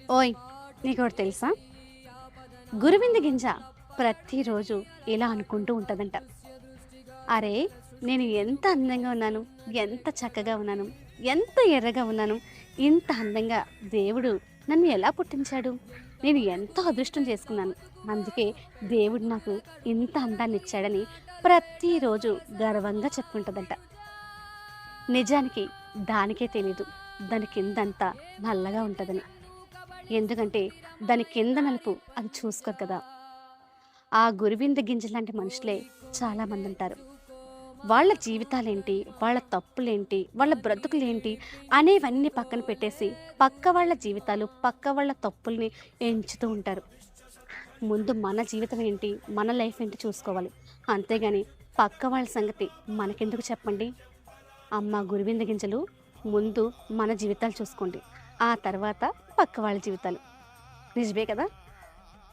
ఓయ్! నీకోటి తెలుసా? గురువింద గింజ ప్రతిరోజు ఇలా అనుకుంటూ ఉంటదంట. అరే! నేను ఎంత అందంగా ఉన్నాను, ఎంత చక్కగా ఉన్నాను, ఎంత ఎర్రగా ఉన్నాను, ఇంత అందంగా దేవుడు నన్ను ఎలా పుట్టించాడు? నేను ఎంతో అదృష్టం చేసుకున్నాను. అందుకే దేవుడు నాకు ఇంత అందాన్నిచ్చాడని ప్రతిరోజు గర్వంగా చెప్పుకుంటదంట. నిజానికి దానికే తెలీదు. దాని కిందంతా నల్లగా ఉంటదని. ఎందుకంటే దాని కింద నలుపు అది చూసుకోదు కదా! ఆ గురువింద గింజలాంటి మనుషులే చాలామందుంటారు. వాళ్ళ జీవితాలేంటి, వాళ్ళ తప్పులేంటి, వాళ్ళ బ్రతుకులేంటి అనేవన్నీ పక్కన పెట్టేసి, పక్క వాళ్ళ జీవితాలు, పక్క వాళ్ళ తప్పుల్ని ఎంచుతూ ఉంటారు. ముందు మన జీవితం ఏంటి, మన లైఫ్ ఏంటి చూసుకోవాలి. అంతేగాని పక్క వాళ్ళ సంగతి మనకెందుకు చెప్పండి? అమ్మ గురువింద గింజలు, ముందు మన జీవితాలు చూసుకోండి. ఆ తర్వాత పక్క వాళ్ళ జీవితాలు. నిజమే కదా!